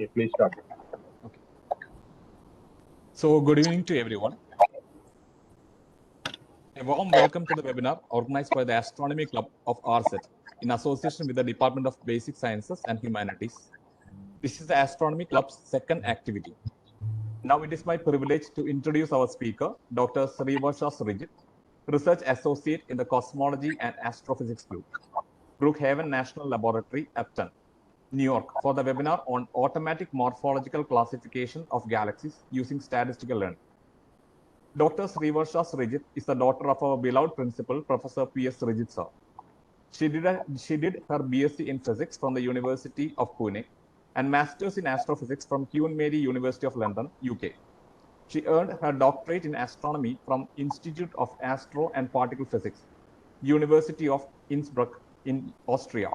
Okay, please start. Okay. So, good evening to everyone. A warm welcome to the webinar organized by the Astronomy Club of RSET in association with the Department of Basic Sciences and Humanities. This is the Astronomy Club's second activity. Now it is my privilege to introduce our speaker, Dr. Srivarsha Srijit, Research Associate in the Cosmology and Astrophysics Group, Brookhaven National Laboratory, Upton, New York, for the webinar on automatic morphological classification of galaxies using statistical learning. Dr. Srivarsha Srijit is the daughter of our beloved principal, Professor P.S. Srijit sir. She did her BSc in Physics from the University of Pune and Masters in Astrophysics from Queen Mary University of London, UK. She earned her doctorate in astronomy from Institute of Astro and Particle Physics, University of Innsbruck in Austria.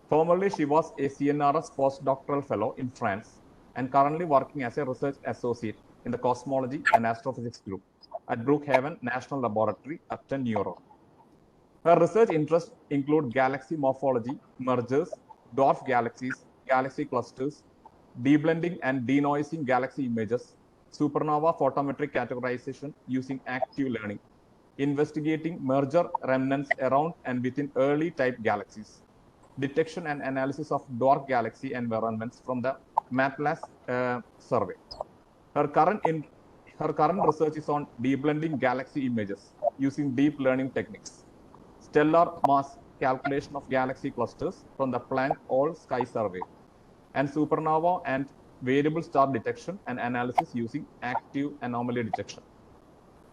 Formerly, she was a CNRS postdoctoral fellow in France and currently working as a research associate in the Cosmology and Astrophysics Group at Brookhaven National Laboratory, Upton, New York. Her research interests include galaxy morphology, mergers, dwarf galaxies, galaxy clusters, deblending and denoising galaxy images, supernova photometric categorization using active learning, investigating merger remnants around and within early type galaxies, detection and analysis of dwarf galaxy environments from the MATLAS survey. Her current research is on deblending galaxy images using deep learning techniques, stellar mass calculation of galaxy clusters from the Planck All-Sky Survey, and supernova and variable star detection and analysis using active anomaly detection.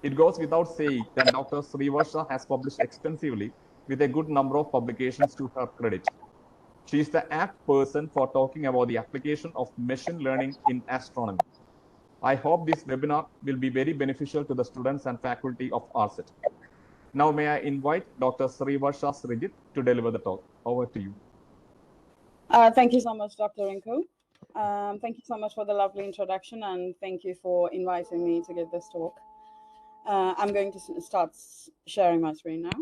It goes without saying that Dr. Srivarsha has published extensively with a good number of publications to her credit. She is the apt person for talking about the application of machine learning in astronomy. I hope this webinar will be very beneficial to the students and faculty of RSET. Now, may I invite Dr. Srivarsha Srijit to deliver the talk. Over to you. Thank you so much, Dr. Rinku. Thank you so much for the lovely introduction, and thank you for inviting me to give this talk. I'm going to start sharing my screen now.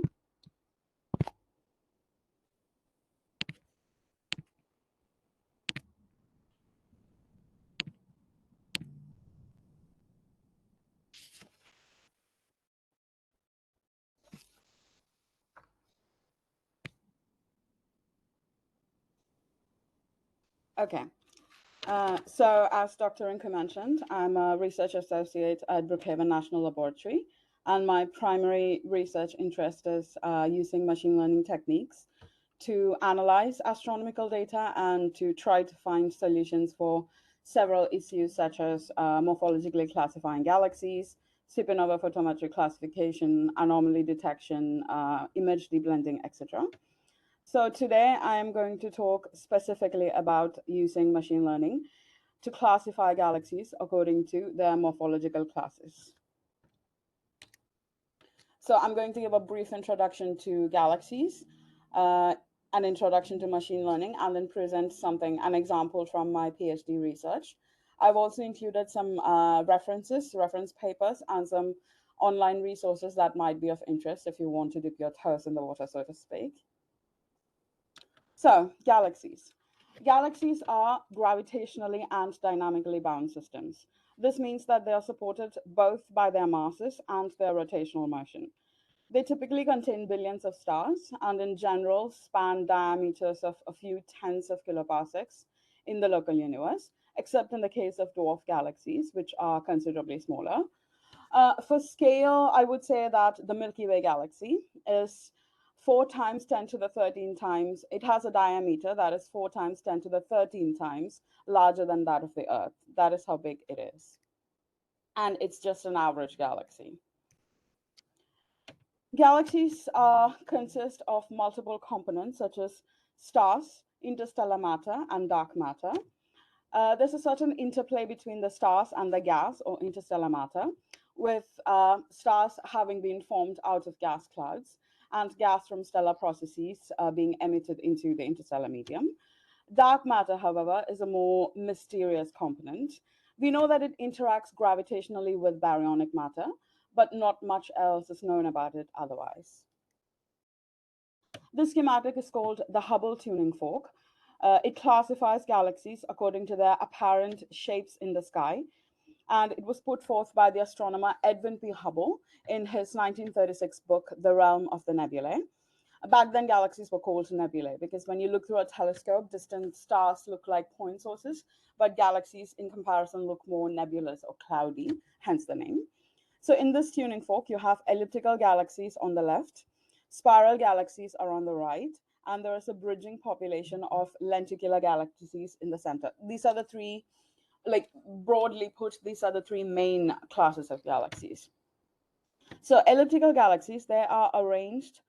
Okay. So as Dr. Rinku mentioned, I'm a research associate at Brookhaven National Laboratory, and my primary research interest is using machine learning techniques to analyze astronomical data and to try to find solutions for several issues such as morphologically classifying galaxies, supernova photometric classification, anomaly detection, image deblending, etc. So today I am going to talk specifically about using machine learning to classify galaxies according to their morphological classes. So I'm going to give a brief introduction to galaxies, an introduction to machine learning, and then present an example from my PhD research. I've also included some reference papers, and some online resources that might be of interest if you want to dip your toes in the water, so to speak. So, galaxies. Galaxies are gravitationally and dynamically bound systems. This means that they are supported both by their masses and their rotational motion. They typically contain billions of stars and in general span diameters of a few tens of kiloparsecs in the local universe, except in the case of dwarf galaxies, which are considerably smaller. For scale, I would say that the Milky Way galaxy is 4 times 10 to the 13 times, it has a diameter that is 4 times 10 to the 13 times larger than that of the Earth. That is how big it is. And it's just an average galaxy. Galaxies consist of multiple components such as stars, interstellar matter, and dark matter. There's a certain interplay between the stars and the gas or interstellar matter, with stars having been formed out of gas clouds and gas from stellar processes being emitted into the interstellar medium. Dark matter, however, is a more mysterious component. We know that it interacts gravitationally with baryonic matter, but not much else is known about it otherwise. This schematic is called the Hubble tuning fork. It classifies galaxies according to their apparent shapes in the sky, and it was put forth by the astronomer Edwin P. Hubble in his 1936 book, The Realm of the Nebulae. Back then, galaxies were called nebulae because when you look through a telescope, distant stars look like point sources, but galaxies, in comparison, look more nebulous or cloudy, hence the name. So in this tuning fork, you have elliptical galaxies on the left, spiral galaxies are on the right, and there is a bridging population of lenticular galaxies in the center. These are the three, like broadly put, these are the three main classes of galaxies. So elliptical galaxies, they are arranged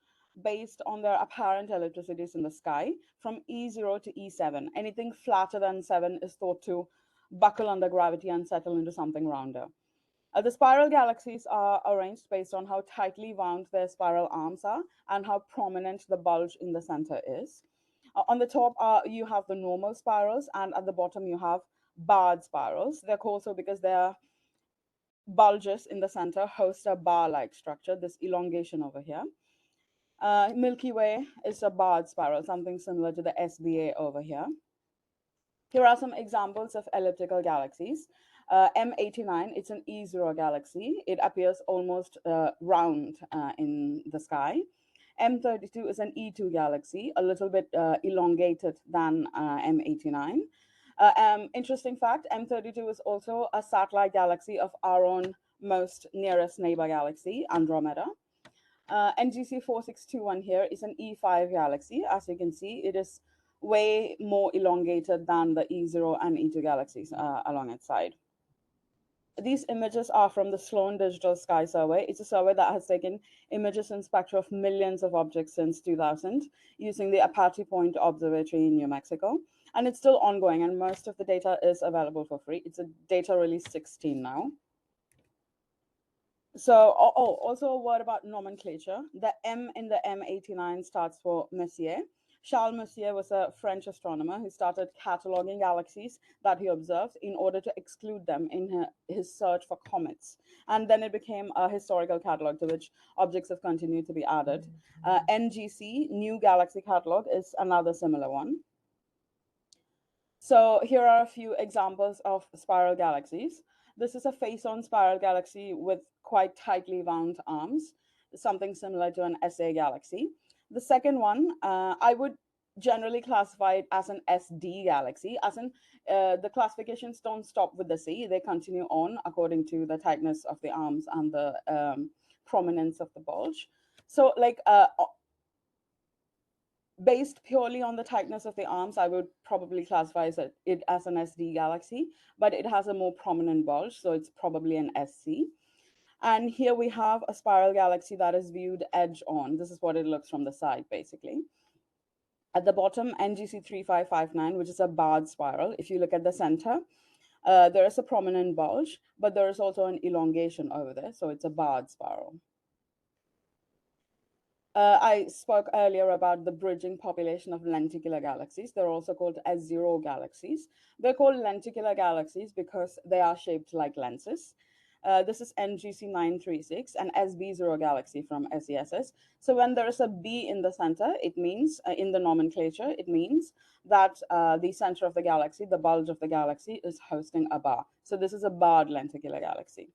based on their apparent ellipticities in the sky from E0 to E7. Anything flatter than 7 is thought to buckle under gravity and settle into something rounder. The spiral galaxies are arranged based on how tightly wound their spiral arms are and how prominent the bulge in the center is. On the top, you have the normal spirals, and at the bottom, you have barred spirals. They're called so because they're bulges in the center host a bar-like structure, this elongation over here. Milky Way is a barred spiral, something similar to the SBA over here. Here are some examples of elliptical galaxies. M89, it's an E0 galaxy. It appears almost round in the sky. M32 is an E2 galaxy, a little bit elongated than M89. Interesting fact, M32 is also a satellite galaxy of our own most nearest neighbor galaxy, Andromeda. NGC 4621 here is an E5 galaxy. As you can see, it is way more elongated than the E0 and E2 galaxies along its side. These images are from the Sloan Digital Sky Survey. It's a survey that has taken images and spectra of millions of objects since 2000 using the Apache Point Observatory in New Mexico. And it's still ongoing, and most of the data is available for free. It's a data release 16 now. So, also a word about nomenclature. The M in the M89 starts for Messier. Charles Messier was a French astronomer who started cataloging galaxies that he observed in order to exclude them in his search for comets. And then it became a historical catalog to which objects have continued to be added. NGC, New Galaxy Catalog, is another similar one. So here are a few examples of spiral galaxies. This is a face-on spiral galaxy with quite tightly wound arms, something similar to an SA galaxy. The second one, I would generally classify it as an SD galaxy, as in the classifications don't stop with the C, they continue on according to the tightness of the arms and the prominence of the bulge. So like based purely on the tightness of the arms, I would probably classify it as an SD galaxy, but it has a more prominent bulge, so it's probably an SC. And here we have a spiral galaxy that is viewed edge on. This is what it looks from the side, basically. At the bottom, NGC 3559, which is a barred spiral. If you look at the center, there is a prominent bulge, but there is also an elongation over there, so it's a barred spiral. I spoke earlier about the bridging population of lenticular galaxies. They're also called S0 galaxies. They're called lenticular galaxies because they are shaped like lenses. This is NGC 936, an SB0 galaxy from SESS. So when there is a B in the center, it means, in the nomenclature, it means that the center of the galaxy, the bulge of the galaxy, is hosting a bar. So this is a barred lenticular galaxy.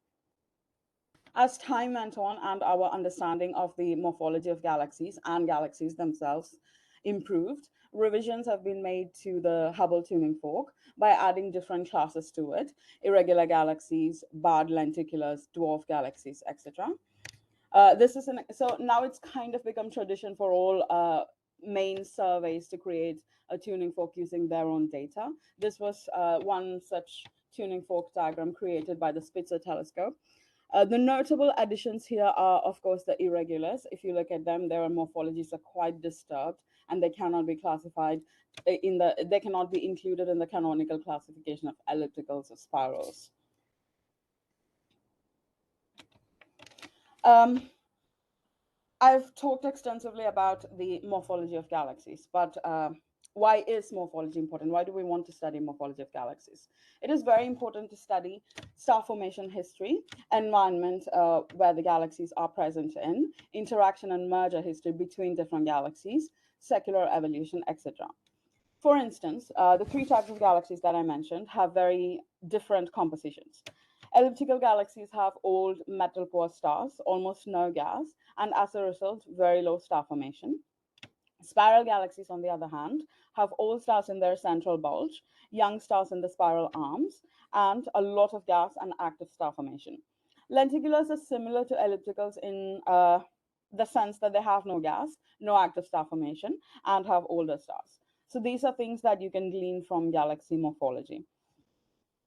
As time went on and our understanding of the morphology of galaxies and galaxies themselves improved, revisions have been made to the Hubble tuning fork by adding different classes to it: irregular galaxies, barred lenticulars, dwarf galaxies, etc. So now it's kind of become tradition for all main surveys to create a tuning fork using their own data. This was one such tuning fork diagram created by the Spitzer telescope. The notable additions here are, of course, the irregulars. If you look at them, their morphologies are quite disturbed, and they cannot be classified they cannot be included in the canonical classification of ellipticals or spirals. I've talked extensively about the morphology of galaxies, but why is morphology important? Why do we want to study morphology of galaxies? It is very important to study star formation history, environment where the galaxies are present in, interaction and merger history between different galaxies, secular evolution, etc. For instance, the three types of galaxies that I mentioned have very different compositions. Elliptical galaxies have old metal poor stars, almost no gas, and as a result, very low star formation. Spiral galaxies, on the other hand, have old stars in their central bulge, young stars in the spiral arms, and a lot of gas and active star formation. Lenticulars are similar to ellipticals in the sense that they have no gas, no active star formation, and have older stars. So these are things that you can glean from galaxy morphology.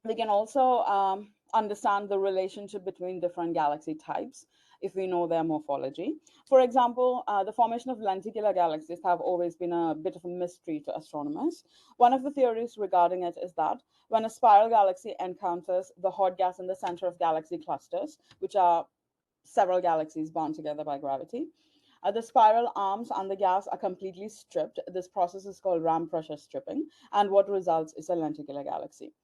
We can also understand the relationship between different galaxy types if we know their morphology. For example, the formation of lenticular galaxies have always been a bit of a mystery to astronomers. One of the theories regarding it is that when a spiral galaxy encounters the hot gas in the center of galaxy clusters, which are several galaxies bound together by gravity, the spiral arms and the gas are completely stripped. This process is called ram pressure stripping, and what results is a lenticular galaxy.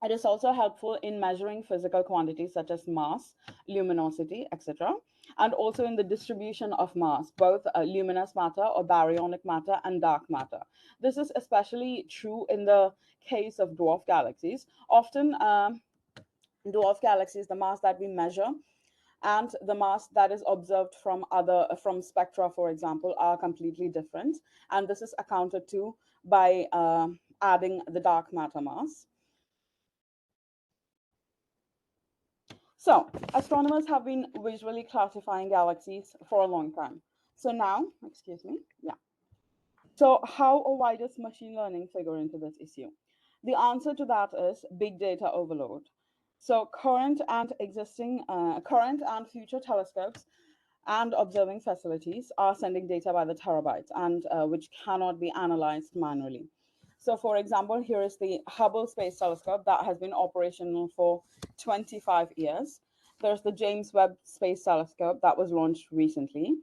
It is also helpful in measuring physical quantities such as mass, luminosity, etc., and also in the distribution of mass, both luminous matter or baryonic matter and dark matter. This is especially true in the case of dwarf galaxies. Often, dwarf galaxies, the mass that we measure and the mass that is observed from spectra, for example, are completely different, and this is accounted to by adding the dark matter mass. So astronomers have been visually classifying galaxies for a long time. So now, excuse me, yeah. So how or why does machine learning figure into this issue? The answer to that is big data overload. So current and future telescopes and observing facilities are sending data by the terabytes, and which cannot be analyzed manually. So for example, here is the Hubble Space Telescope that has been operational for 25 years. There's the James Webb Space Telescope that was launched recently.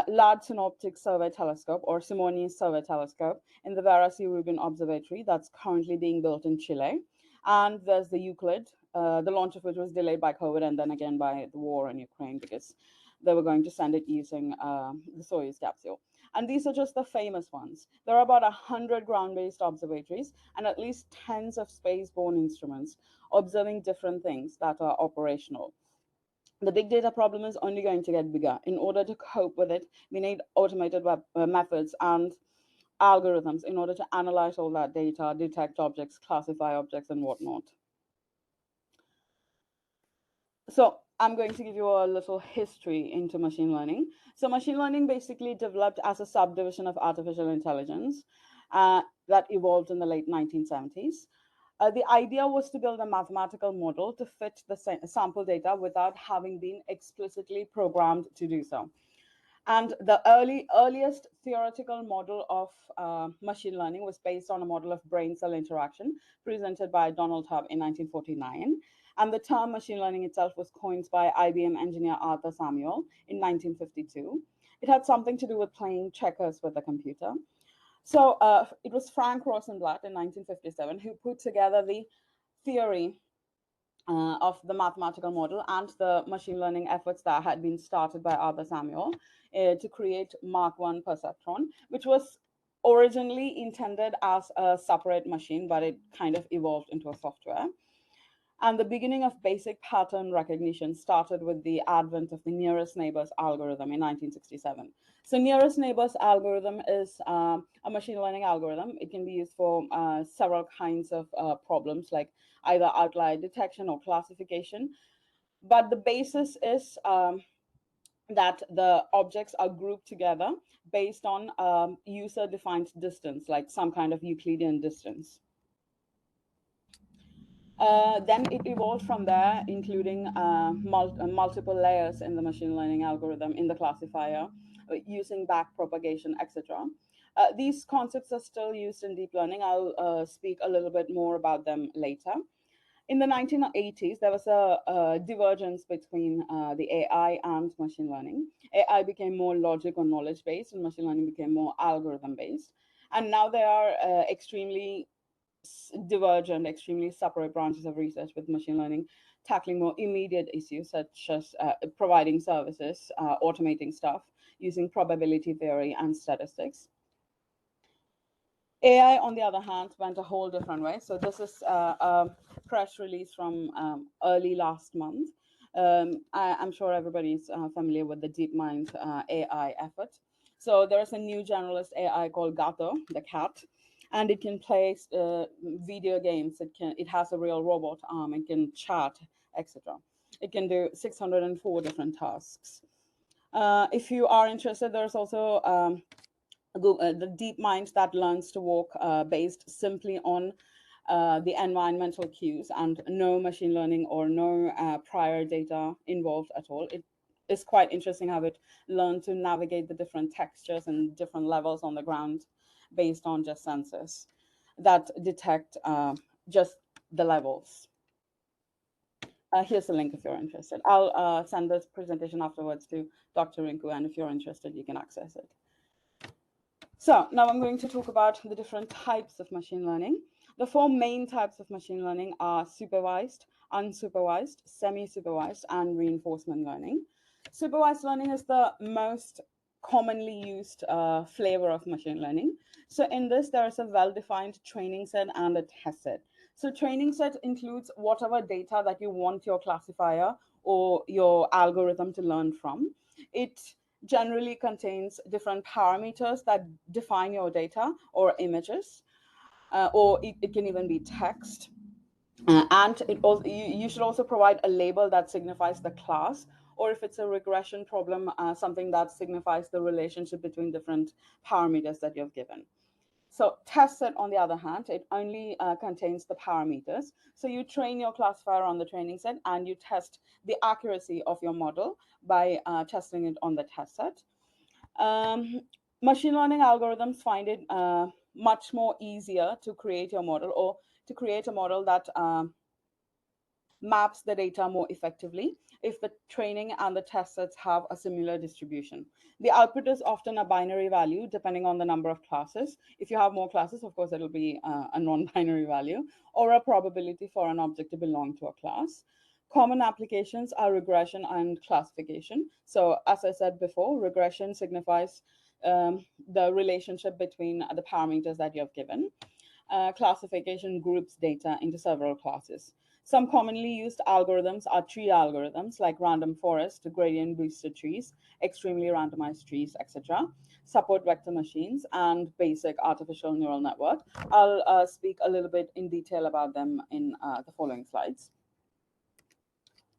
Large Synoptic Survey Telescope, or Simoni's Survey Telescope, in the Vera C. Rubin Observatory that's currently being built in Chile. And there's the Euclid, the launch of which was delayed by COVID and then again by the war in Ukraine because they were going to send it using the Soyuz capsule. And these are just the famous ones. There are about 100 ground-based observatories and at least tens of space-borne instruments observing different things that are operational. The big data problem is only going to get bigger. In order to cope with it, we need automated methods and algorithms in order to analyze all that data, detect objects, classify objects, and whatnot. So I'm going to give you a little history into machine learning. So machine learning basically developed as a subdivision of artificial intelligence that evolved in the late 1970s. The idea was to build a mathematical model to fit the sample data without having been explicitly programmed to do so. And the earliest theoretical model of machine learning was based on a model of brain-cell interaction presented by Donald Hebb in 1949. And the term machine learning itself was coined by IBM engineer Arthur Samuel in 1952. It had something to do with playing checkers with a computer. So it was Frank Rosenblatt in 1957 who put together the theory of the mathematical model and the machine learning efforts that had been started by Arthur Samuel to create Mark I perceptron, which was originally intended as a separate machine, but it kind of evolved into a software. And the beginning of basic pattern recognition started with the advent of the nearest neighbors algorithm in 1967. So nearest neighbors algorithm is a machine learning algorithm. It can be used for several kinds of problems, like either outlier detection or classification. But the basis is that the objects are grouped together based on user-defined distance, like some kind of Euclidean distance. Then it evolved from there, including multiple layers in the machine learning algorithm in the classifier, using back propagation, etc. These concepts are still used in deep learning. I'll speak a little bit more about them later. In the 1980s, there was a divergence between the AI and machine learning. AI became more logic or knowledge-based, and machine learning became more algorithm-based. And now they are extremely divergent, extremely separate branches of research, with machine learning tackling more immediate issues such as providing services, automating stuff, using probability theory and statistics. AI, on the other hand, went a whole different way. So this is a press release from early last month. I'm sure everybody's familiar with the DeepMind AI effort. So there's a new generalist AI called GATO the Cat, and it can play video games. It has a real robot arm. It can chat, etc. It can do 604 different tasks. If you are interested, there's also the DeepMind that learns to walk based simply on the environmental cues and no machine learning or no prior data involved at all. It is quite interesting how it learned to navigate the different textures and different levels on the ground based on just sensors that detect just the levels. Here's the link if you're interested. I'll send this presentation afterwards to Dr. Rinku, and if you're interested, you can access it. So now I'm going to talk about the different types of machine learning. The four main types of machine learning are supervised, unsupervised, semi-supervised, and reinforcement learning. Supervised learning is the most commonly used flavor of machine learning. So in this, there is a well-defined training set and a test set. So training set includes whatever data that you want your classifier or your algorithm to learn from. It generally contains different parameters that define your data or images, or it can even be text. And it also, you should also provide a label that signifies the class, or if it's a regression problem, something that signifies the relationship between different parameters that you've given. So test set, on the other hand, it only contains the parameters. So you train your classifier on the training set and you test the accuracy of your model by testing it on the test set. Machine learning algorithms find it much more easier to create your model, or to create a model that maps the data more effectively if the training and the test sets have a similar distribution. The output is often a binary value depending on the number of classes. If you have more classes, of course, it'll be a non-binary value, or a probability for an object to belong to a class. Common applications are regression and classification. So as I said before, regression signifies the relationship between the parameters that you have given. Classification groups data into several classes. Some commonly used algorithms are tree algorithms like random forest, gradient boosted trees, extremely randomized trees, etc. Support vector machines and basic artificial neural network. I'll speak a little bit in detail about them in the following slides.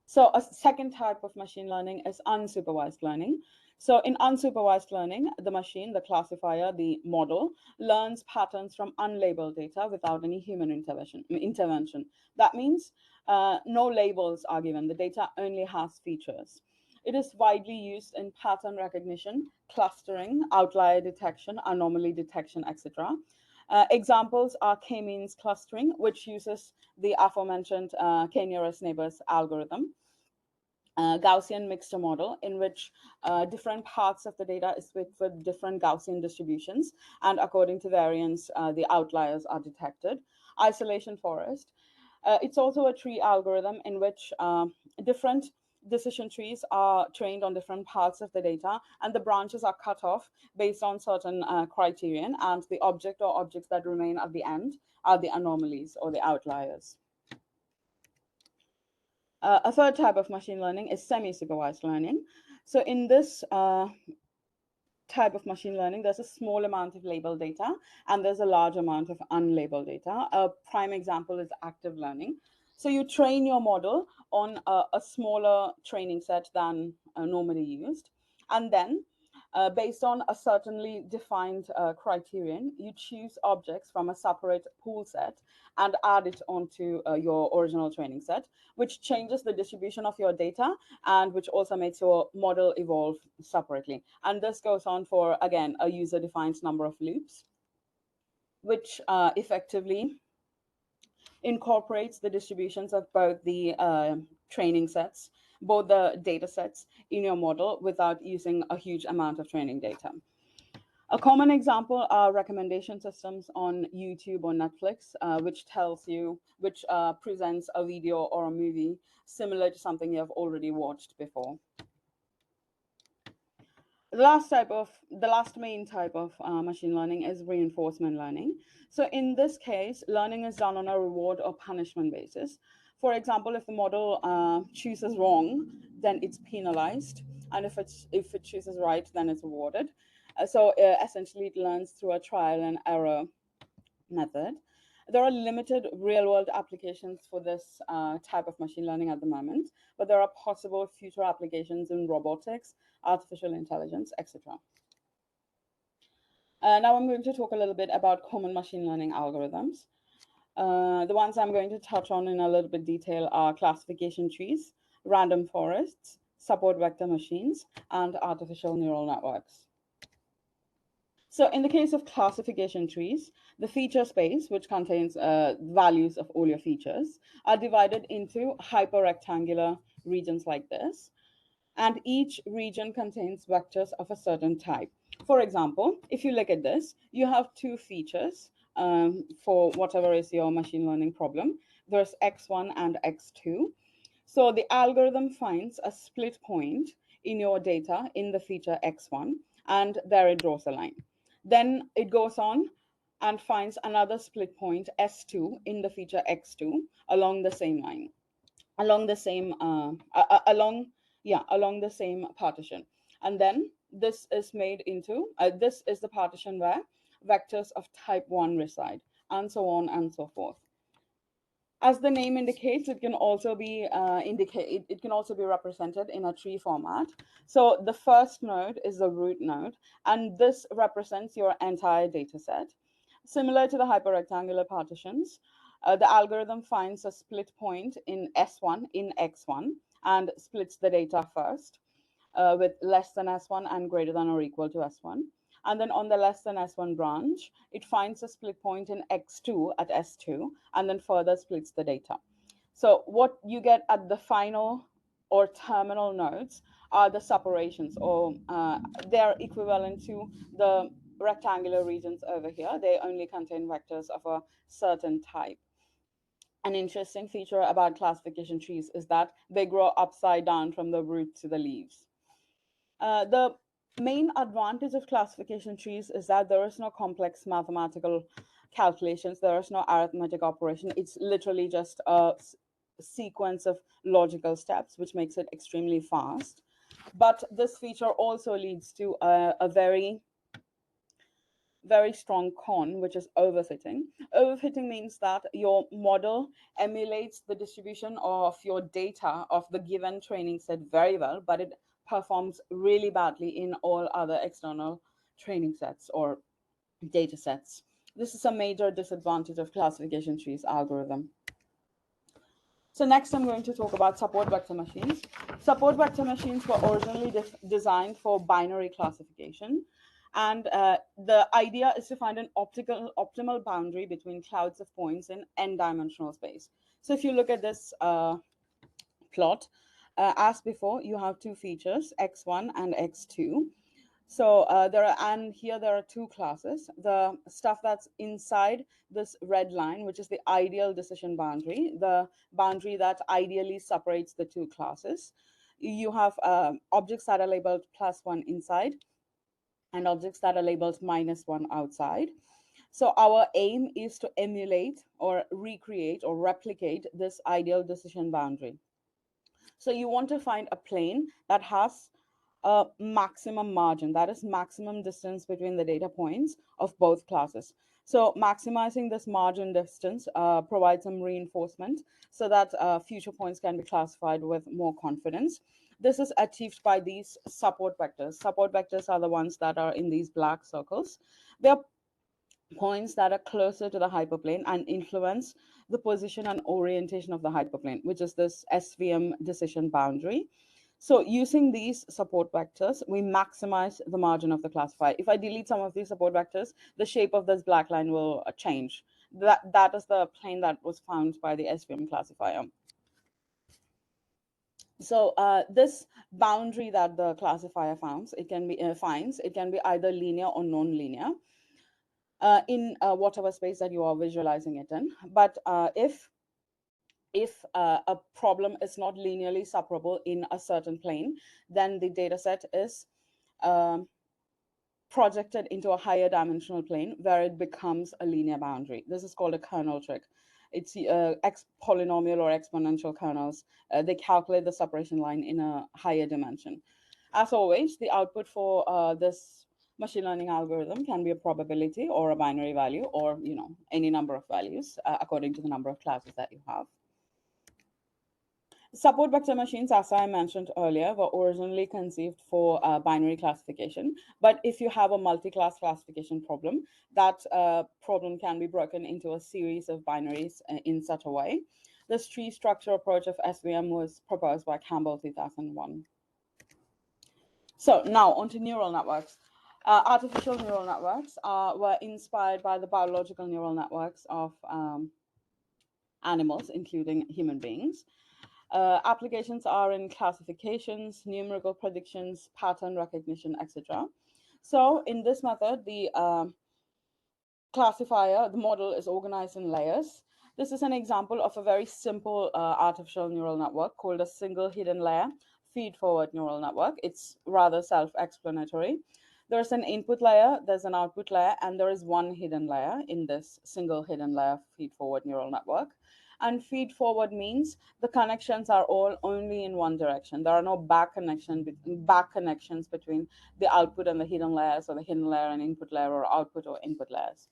So a second type of machine learning is unsupervised learning. So in unsupervised learning, the machine, the classifier, the model, learns patterns from unlabeled data without any human intervention. That means no labels are given. The data only has features. It is widely used in pattern recognition, clustering, outlier detection, anomaly detection, etc. Examples are k-means clustering, which uses the aforementioned k-nearest neighbors algorithm. Gaussian mixture model, in which different parts of the data is with different Gaussian distributions, and according to variance, the outliers are detected. Isolation forest. It's also a tree algorithm in which different decision trees are trained on different parts of the data, and the branches are cut off based on certain criterion, and the object or objects that remain at the end are the anomalies or the outliers. A third type of machine learning is semi-supervised learning. So in this type of machine learning, there's a small amount of labeled data and there's a large amount of unlabeled data. A prime example is active learning. So you train your model on a smaller training set than normally used. And then based on a certainly defined criterion, you choose objects from a separate pool set and add it onto your original training set, which changes the distribution of your data and which also makes your model evolve separately. And this goes on for, again, a user-defined number of loops, which effectively incorporates the distributions of both the training sets, both the data sets in your model without using a huge amount of training data. A common example are recommendation systems on YouTube or Netflix, which presents a video or a movie similar to something you have already watched before. The last main type of machine learning is reinforcement learning. So in this case, learning is done on a reward or punishment basis. For example, if the model chooses wrong, then it's penalized, and if it chooses right, then it's rewarded. So essentially, it learns through a trial and error method. There are limited real-world applications for this type of machine learning at the moment, but there are possible future applications in robotics, artificial intelligence, etc. Now I'm going to talk a little bit about common machine learning algorithms. The ones I'm going to touch on in a little bit detail are classification trees, random forests, support vector machines, and artificial neural networks. So in the case of classification trees, the feature space, which contains values of all your features, are divided into hyperrectangular regions like this. And each region contains vectors of a certain type. For example, if you look at this, you have two features for whatever is your machine learning problem. There's x1 and x2. So the algorithm finds a split point in your data in the feature x1, and there it draws a line. Then it goes on and finds another split point S2 in the feature X2 along the same line, along the same along the same partition. And then this is made into this is the partition where vectors of type 1 reside, and so on and so forth. As the name indicates, it can also be it can also be represented in a tree format. So the first node is the root node, and this represents your entire data set. Similar to the hyperrectangular partitions, the algorithm finds a split point in S1 in X1 and splits the data first with less than S1 and greater than or equal to S1. And then on the less than S1 branch, it finds a split point in X2 at S2 and then further splits the data. So what you get at the final or terminal nodes are the separations, or they're equivalent to the rectangular regions over here. They only contain vectors of a certain type. An interesting feature about classification trees is that they grow upside down from the root to the leaves. The main advantage of classification trees is that there is no complex mathematical calculations, there is no arithmetic operation. It's literally just a sequence of logical steps, which makes it extremely fast. But this feature also leads to a very strong con, which is overfitting. Overfitting means that your model emulates the distribution of your data of the given training set very well, but it performs really badly in all other external training sets or data sets. This is a major disadvantage of classification trees algorithm. So next I'm going to talk about support vector machines. Support vector machines were originally designed for binary classification. And the idea is to find an optimal boundary between clouds of points in n-dimensional space. So if you look at this plot, as before, you have two features, x1 and x2. So here there are two classes. The stuff that's inside this red line, which is the ideal decision boundary, the boundary that ideally separates the two classes. You have objects that are labeled +1 inside and objects that are labeled -1 outside. So our aim is to emulate or recreate or replicate this ideal decision boundary. So you want to find a plane that has a maximum margin, that is maximum distance between the data points of both classes. So maximizing this margin distance provides some reinforcement so that future points can be classified with more confidence. This is achieved by these support vectors. Support vectors are the ones that are in these black circles. They're points that are closer to the hyperplane and influence the position and orientation of the hyperplane, which is this SVM decision boundary. So using these support vectors, we maximize the margin of the classifier. If I delete some of these support vectors, the shape of this black line will change. That is the plane that was found by the SVM classifier. So this boundary that the classifier finds, it can be either linear or non-linear in whatever space that you are visualizing it in. But if a problem is not linearly separable in a certain plane, then the data set is projected into a higher dimensional plane where it becomes a linear boundary. This is called a kernel trick. It's polynomial or exponential kernels. They calculate the separation line in a higher dimension. As always, the output for this machine learning algorithm can be a probability or a binary value, or any number of values according to the number of classes that you have. Support vector machines, as I mentioned earlier, were originally conceived for binary classification. But if you have a multi-class classification problem, that problem can be broken into a series of binaries in such a way. This tree structure approach of SVM was proposed by Campbell 2001. So now onto neural networks. Artificial neural networks were inspired by the biological neural networks of animals, including human beings. Applications are in classifications, numerical predictions, pattern recognition, etc. So in this method, the classifier, the model is organized in layers. This is an example of a very simple artificial neural network called a single hidden layer feed-forward neural network. It's rather self-explanatory. There's an input layer, there's an output layer, and there is one hidden layer in this single hidden layer feed-forward neural network. And feed-forward means the connections are all only in one direction. There are no back connections between the output and the hidden layers, or the hidden layer and input layer, or output or input layers.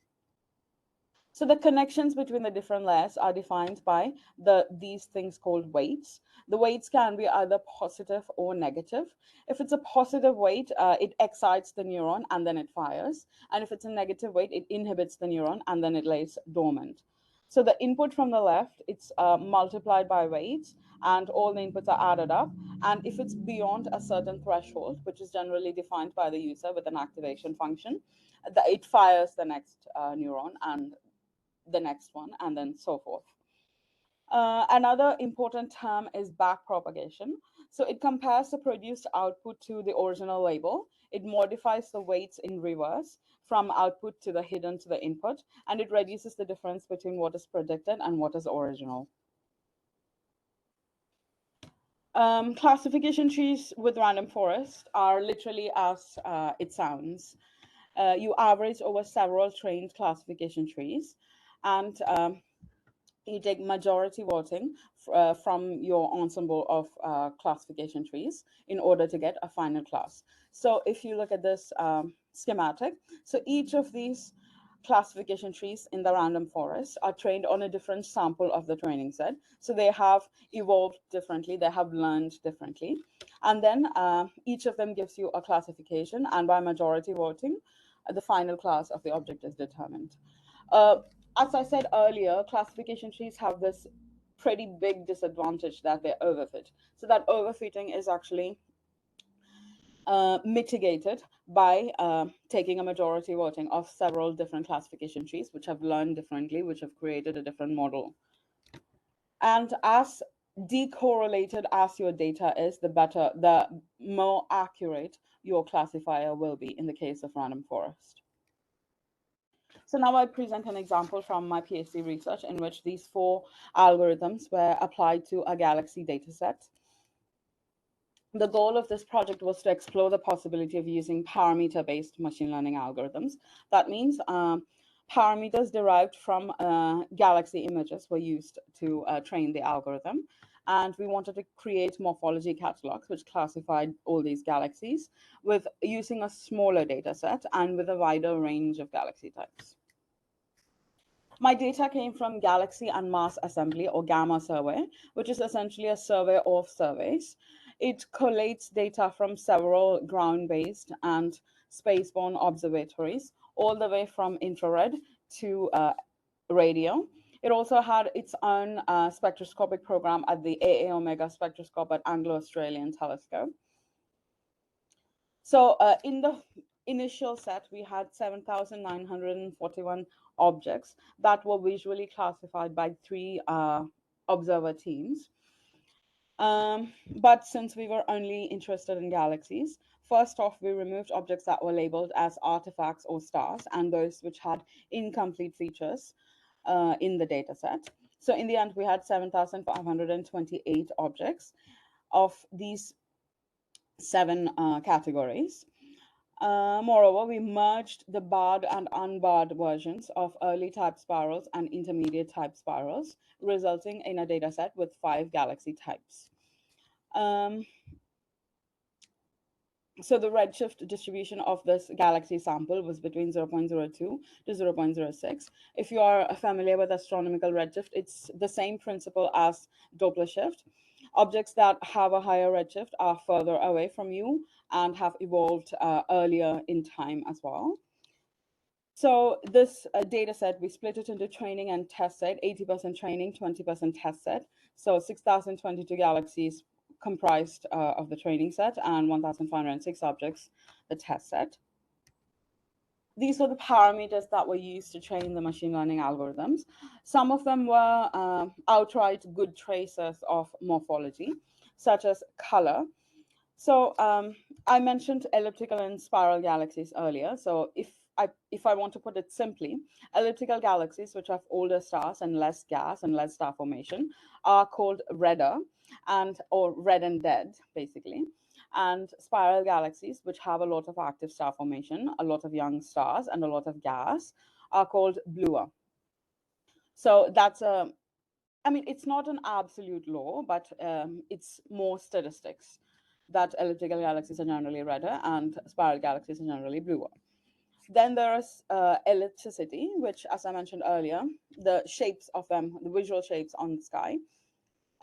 So the connections between the different layers are defined by these things called weights. The weights can be either positive or negative. If it's a positive weight, it excites the neuron and then it fires. And if it's a negative weight, it inhibits the neuron and then it lays dormant. So the input from the left, it's multiplied by weights, and all the inputs are added up. And if it's beyond a certain threshold, which is generally defined by the user with an activation function, it fires the next neuron and the next one, and then so forth. Another important term is backpropagation. So it compares the produced output to the original label. It modifies the weights in reverse from output to the hidden to the input, and it reduces the difference between what is predicted and what is original. Classification trees with random forest are literally as it sounds. You average over several trained classification trees, and you take majority voting from your ensemble of classification trees in order to get a final class. So if you look at this schematic, so each of these classification trees in the random forest are trained on a different sample of the training set. So they have evolved differently, they have learned differently. And then each of them gives you a classification, and by majority voting, the final class of the object is determined. As I said earlier, classification trees have this pretty big disadvantage that they overfit. So that overfitting is actually mitigated by taking a majority voting of several different classification trees, which have learned differently, which have created a different model. And as decorrelated as your data is, the more accurate your classifier will be in the case of random forest. So now I present an example from my PhD research in which these 4 algorithms were applied to a Galaxy dataset. The goal of this project was to explore the possibility of using parameter-based machine learning algorithms. That means parameters derived from Galaxy images were used to train the algorithm. And we wanted to create morphology catalogs, which classified all these galaxies with using a smaller data set and with a wider range of galaxy types. My data came from Galaxy and Mass Assembly, or GAMA survey, which is essentially a survey of surveys. It collates data from several ground-based and spaceborne observatories, all the way from infrared to radio. It also had its own spectroscopic program at the AA Omega spectroscope at Anglo-Australian Telescope. So in the initial set, we had 7,941 objects that were visually classified by 3 observer teams. But since we were only interested in galaxies, first off, we removed objects that were labeled as artifacts or stars and those which had incomplete features in the data set. So in the end, we had 7,528 objects of these 7 categories. Moreover, we merged the barred and unbarred versions of early type spirals and intermediate type spirals, resulting in a data set with 5 galaxy types. So the redshift distribution of this galaxy sample was between 0.02 to 0.06. If you are familiar with astronomical redshift, it's the same principle as Doppler shift. Objects that have a higher redshift are further away from you and have evolved earlier in time as well. So this data set, we split it into training and test set, 80% training, 20% test set. So 6,022 galaxies comprised of the training set and 1,506 objects, the test set. These were the parameters that were used to train the machine learning algorithms. Some of them were outright good tracers of morphology, such as color. So I mentioned elliptical and spiral galaxies earlier. So if I want to put it simply, elliptical galaxies, which have older stars and less gas and less star formation, are called redder or red and dead, basically. And spiral galaxies, which have a lot of active star formation, a lot of young stars, and a lot of gas, are called bluer. So that's I mean, it's not an absolute law, but it's more statistics that elliptical galaxies are generally redder and spiral galaxies are generally bluer. Then there is ellipticity, which, as I mentioned earlier, the shapes of them, the visual shapes on the sky,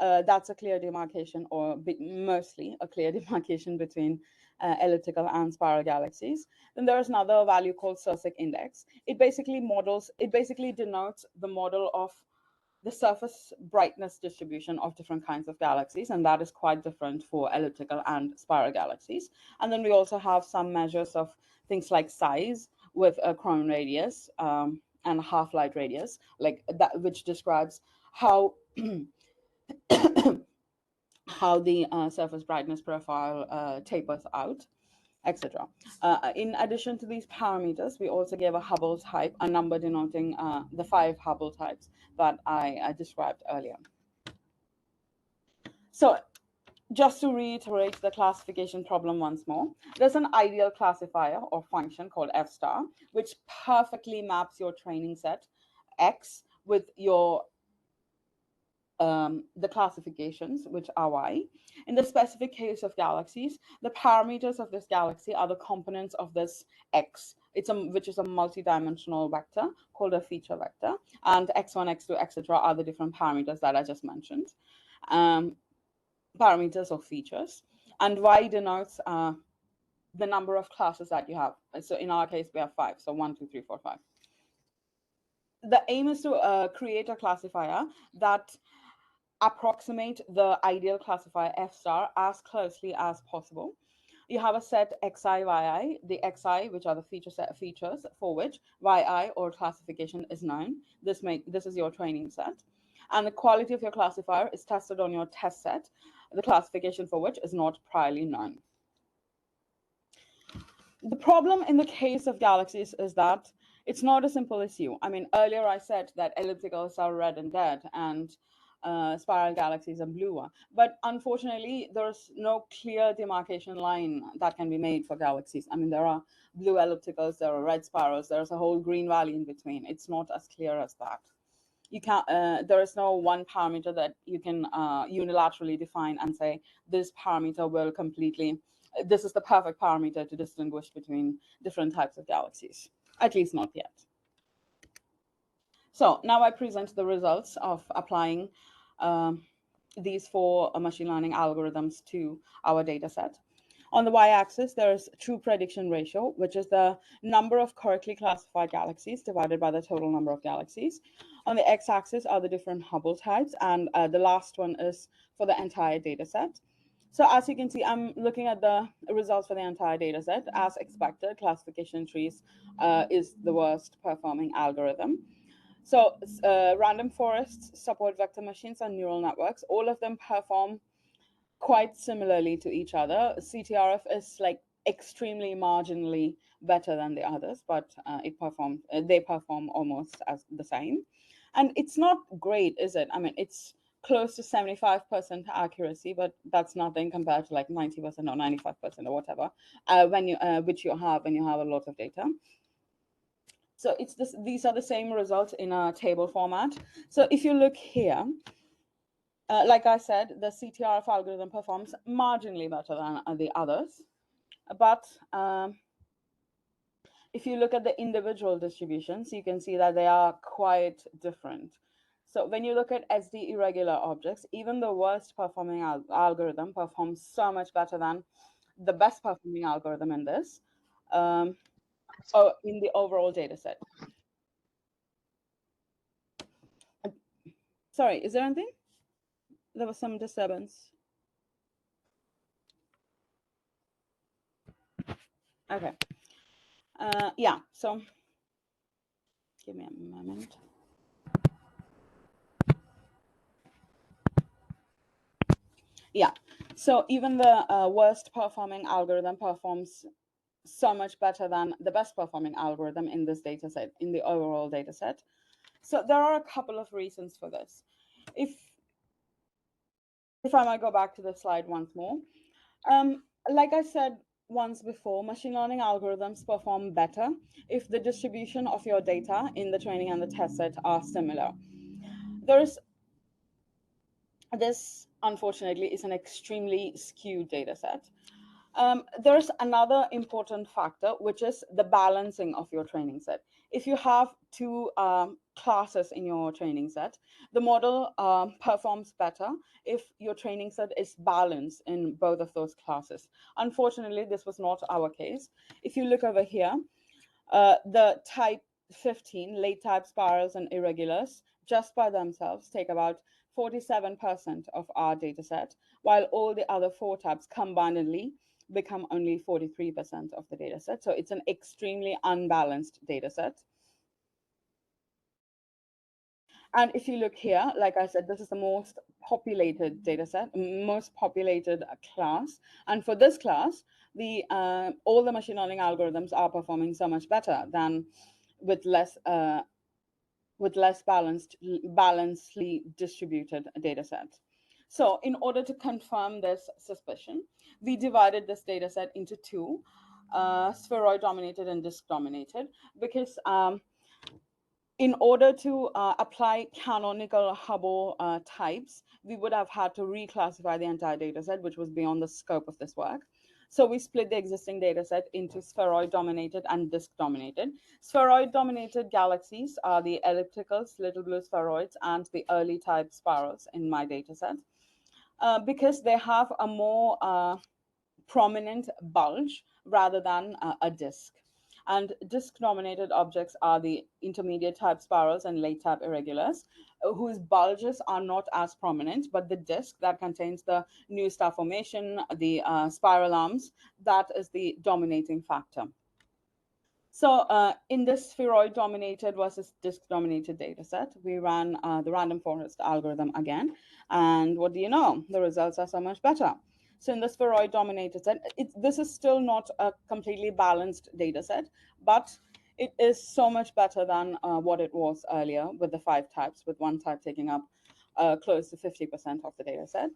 that's a clear demarcation, or mostly a clear demarcation between elliptical and spiral galaxies. Then there is another value called Cirsic index. It basically denotes the model of the surface brightness distribution of different kinds of galaxies, and that is quite different for elliptical and spiral galaxies. And then we also have some measures of things like size with a Crohn radius and half-light radius, like that, which describes how how the surface brightness profile tapers out, etc. In addition to these parameters, we also gave a Hubble type, a number denoting the 5 Hubble types that I described earlier. So just to reiterate the classification problem once more, there's an ideal classifier or function called f star, which perfectly maps your training set X with your the classifications, which are Y. In the specific case of galaxies, the parameters of this galaxy are the components of this X, which is a multi-dimensional vector called a feature vector, and X1, X2, etc. are the different parameters that I just mentioned, parameters or features. And Y denotes the number of classes that you have. So in our case, we have 5, so 1, 2, 3, 4, 5. The aim is to create a classifier that approximate the ideal classifier f star as closely as possible. You have a set xi, yi, the xi, which are the features for which yi or classification is known. This is your training set. And the quality of your classifier is tested on your test set, the classification for which is not priorly known. The problem in the case of galaxies is that it's not as simple as you. I mean, earlier I said that ellipticals are red and dead and spiral galaxies are bluer. But unfortunately, there's no clear demarcation line that can be made for galaxies. I mean, there are blue ellipticals, there are red spirals, there's a whole green valley in between. It's not as clear as that. You can't, there is no one parameter that you can unilaterally define and say, this parameter will completely, this is the perfect parameter to distinguish between different types of galaxies, at least not yet. So now I present the results of applying these 4 machine learning algorithms to our data set. On the y-axis, there's true prediction ratio, which is the number of correctly classified galaxies divided by the total number of galaxies. On the x-axis are the different Hubble types, and the last one is for the entire data set. So as you can see, I'm looking at the results for the entire data set. As expected, classification trees is the worst performing algorithm. So random forests, support vector machines, and neural networks, all of them perform quite similarly to each other. CTRF is like extremely marginally better than the others, but they perform almost as the same. And it's not great, is it? I mean, it's close to 75% accuracy, but that's nothing compared to like 90% or 95% or whatever, which you have when you have a lot of data. So it's this, these are the same results in a table format. So if you look here, like I said, the CTRF algorithm performs marginally better than the others. But if you look at the individual distributions, you can see that they are quite different. So when you look at SD irregular objects, even the worst performing algorithm performs so much better than the best performing algorithm in this, or in the overall data set. Sorry, is there anything? There was some disturbance. Okay. Yeah, so give me a moment. Yeah, so even the worst performing algorithm performs so much better than the best performing algorithm in this data set, in the overall data set. So there are a couple of reasons for this. If I might go back to the slide once more, like I said once before, machine learning algorithms perform better if the distribution of your data in the training and the test set are similar. This, unfortunately, is an extremely skewed data set. There's another important factor, which is the balancing of your training set. If you have two classes in your training set, the model performs better if your training set is balanced in both of those classes. Unfortunately, this was not our case. If you look over here, the type 15 late type spirals and irregulars just by themselves take about 47% of our data set, while all the other four types combinedly become only 43% of the data set. So it's an extremely unbalanced data set. And if you look here, like I said, this is the most populated data set, most populated class. And for this class, all the machine learning algorithms are performing so much better than with less balancedly distributed data set. So in order to confirm this suspicion, we divided this data set into two, spheroid dominated and disk dominated, because in order to apply canonical Hubble types, we would have had to reclassify the entire data set, which was beyond the scope of this work. So we split the existing data set into spheroid dominated and disk dominated. Spheroid dominated galaxies are the ellipticals, little blue spheroids, and the early type spirals in my data set, because they have a more prominent bulge rather than a disk. And disk-dominated objects are the intermediate type spirals and late type irregulars, whose bulges are not as prominent, but the disk that contains the new star formation, the spiral arms, that is the dominating factor. So in this spheroid-dominated versus disk-dominated data set, we ran the random forest algorithm again. And what do you know? The results are so much better. So in the spheroid-dominated set, this is still not a completely balanced data set, but it is so much better than what it was earlier with the 5 types, with one type taking up close to 50% of the data set.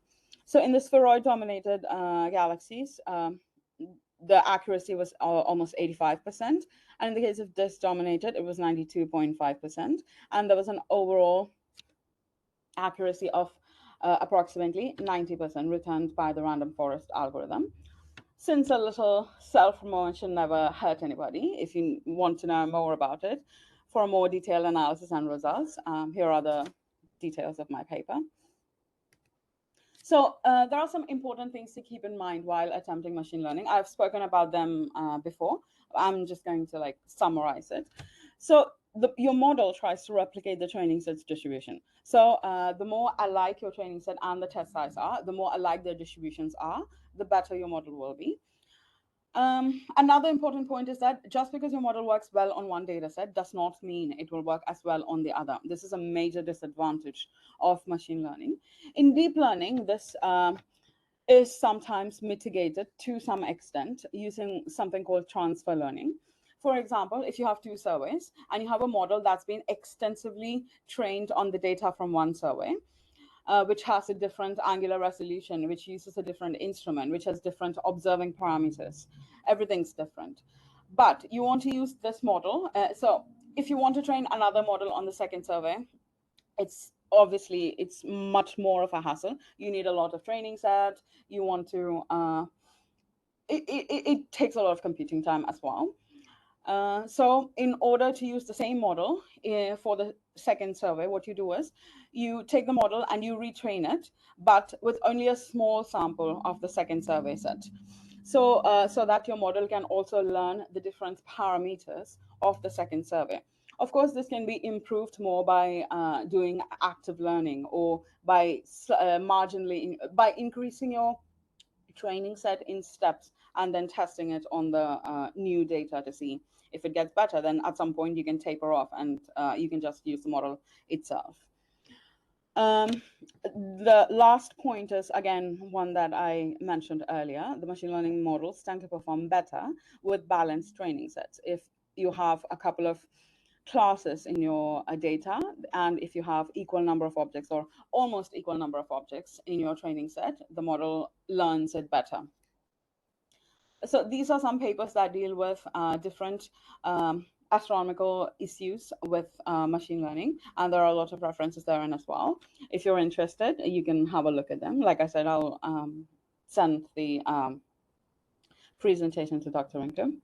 So in the spheroid-dominated galaxies, the accuracy was almost 85%. And in the case of disk dominated, it was 92.5%. And there was an overall accuracy of approximately 90% returned by the random forest algorithm. Since a little self-promotion never hurt anybody, if you want to know more about it, for a more detailed analysis and results, here are the details of my paper. So there are some important things to keep in mind while attempting machine learning. I've spoken about them before. I'm just going to summarize it. So your model tries to replicate the training set's distribution. So the more alike your training set and the test size are, the more alike their distributions are, the better your model will be. Another important point is that just because your model works well on one data set does not mean it will work as well on the other. This is a major disadvantage of machine learning. In deep learning, this is sometimes mitigated to some extent using something called transfer learning. For example, if you have 2 surveys and you have a model that's been extensively trained on the data from one survey, which has a different angular resolution, which uses a different instrument, which has different observing parameters. Everything's different. But you want to use this model. So if you want to train another model on the second survey, it's much more of a hassle. You need a lot of training set. You want to, it takes a lot of computing time as well. So in order to use the same model for the second survey, what you do is you take the model and you retrain it, but with only a small sample of the second survey set. So, so that your model can also learn the different parameters of the second survey. Of course, this can be improved more by doing active learning, or by by increasing your training set in steps and then testing it on the new data to see if it gets better. Then at some point you can taper off and you can just use the model itself. The last point is, again, one that I mentioned earlier. The machine learning models tend to perform better with balanced training sets. If you have a couple of classes in your data, and if you have equal number of objects or almost equal number of objects in your training set, the model learns it better. So these are some papers that deal with different astronomical issues with machine learning, and there are a lot of references therein as well. If you're interested, you can have a look at them. Like I said, I'll send the presentation to Dr. Rinkum.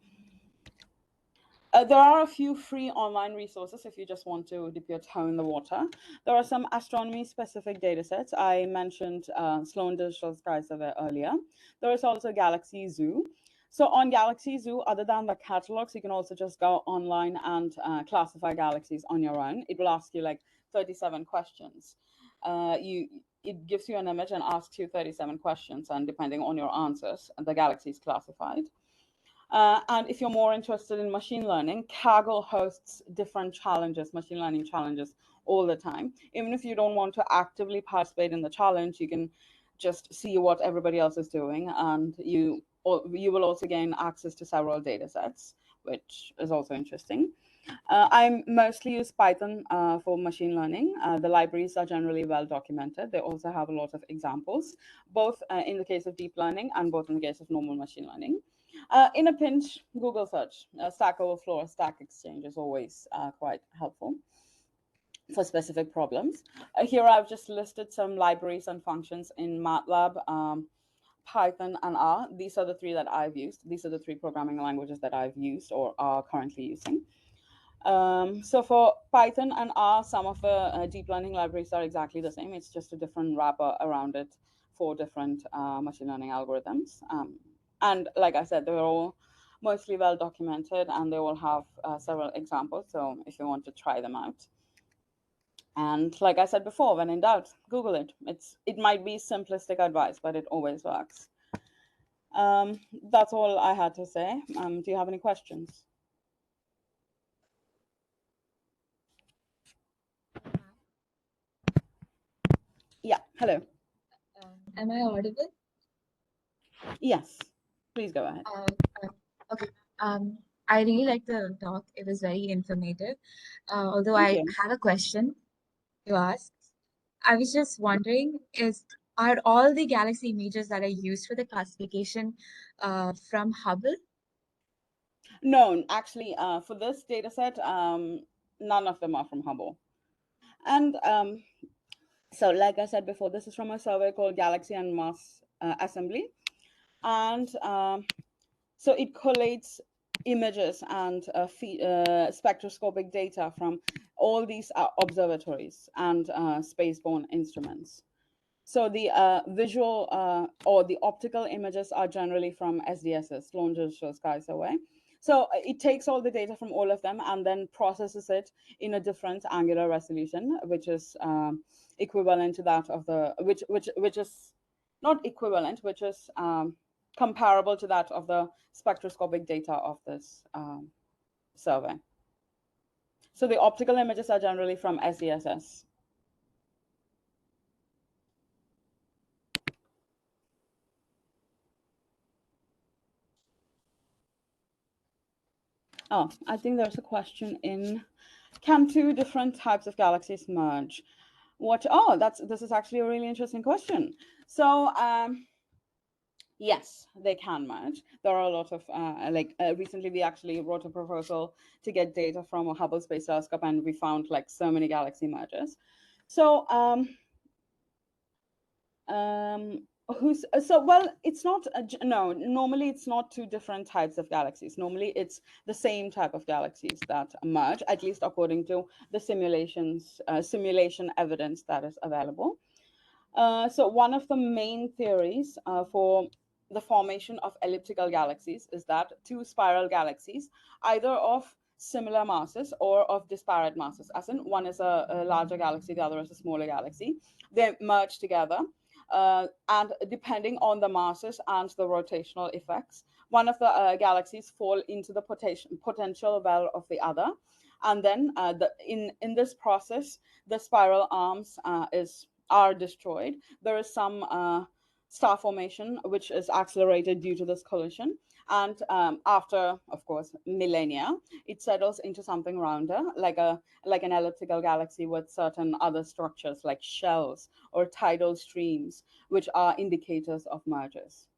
There are a few free online resources if you just want to dip your toe in the water. There are some astronomy-specific data sets. I mentioned Sloan Digital Sky Survey earlier. There is also Galaxies Zoo. So on Galaxies Zoo, other than the catalogs, you can also just go online and classify galaxies on your own. It will ask you like 37 questions. It gives you an image and asks you 37 questions, and depending on your answers, the galaxy is classified. And if you're more interested in machine learning, Kaggle hosts different challenges, machine learning challenges, all the time. Even if you don't want to actively participate in the challenge, you can just see what everybody else is doing, and you will also gain access to several data sets, which is also interesting. I mostly use Python for machine learning. The libraries are generally well documented. They also have a lot of examples, both in the case of deep learning and both in the case of normal machine learning. In a pinch, Google search, Stack Overflow or Stack Exchange is always quite helpful for specific problems. Here I've just listed some libraries and functions in MATLAB, Python, and R. These are the three that I've used. These are the three programming languages that I've used or are currently using. So for Python and R, some of the deep learning libraries are exactly the same. It's just a different wrapper around it for different machine learning algorithms. And like I said, they're all mostly well documented, and they will have several examples. So if you want to try them out. And like I said before, when in doubt, Google it. It might be simplistic advice, but it always works. That's all I had to say. Do you have any questions? Yeah, hello. Am I audible? Yes, please go ahead. Okay. I really liked the talk. It was very informative. Although Thank I you. have a question to ask. I was just wondering, are all the galaxy images that are used for the classification from Hubble? No, actually, for this data set, none of them are from Hubble. And so, like I said before, this is from a survey called Galaxy and Mass Assembly. And so it collates images and spectroscopic data from all these observatories and spaceborne instruments. So the visual or the optical images are generally from SDSS, Sloan Digital Sky Survey. So it takes all the data from all of them and then processes it in a different angular resolution, which is equivalent to that of the which is not equivalent, which is comparable to that of the spectroscopic data of this survey. So the optical images are generally from SDSS. Oh, I think there's a question in, can two different types of galaxies merge? This is actually a really interesting question. So yes, they can merge. There are a lot of recently we actually wrote a proposal to get data from a Hubble Space Telescope, and we found like so many galaxy mergers. So well, it's not no, normally it's not two different types of galaxies. Normally it's the same type of galaxies that merge, at least according to the simulation evidence that is available. So one of the main theories for the formation of elliptical galaxies is that two spiral galaxies, either of similar masses or of disparate masses, as in one is a larger galaxy, the other is a smaller galaxy, they merge together. And depending on the masses and the rotational effects, one of the galaxies fall into the potential well of the other. And then in this process, the spiral arms are destroyed. There is some star formation which is accelerated due to this collision. And after, of course, millennia, it settles into something rounder, like an elliptical galaxy with certain other structures like shells or tidal streams, which are indicators of mergers.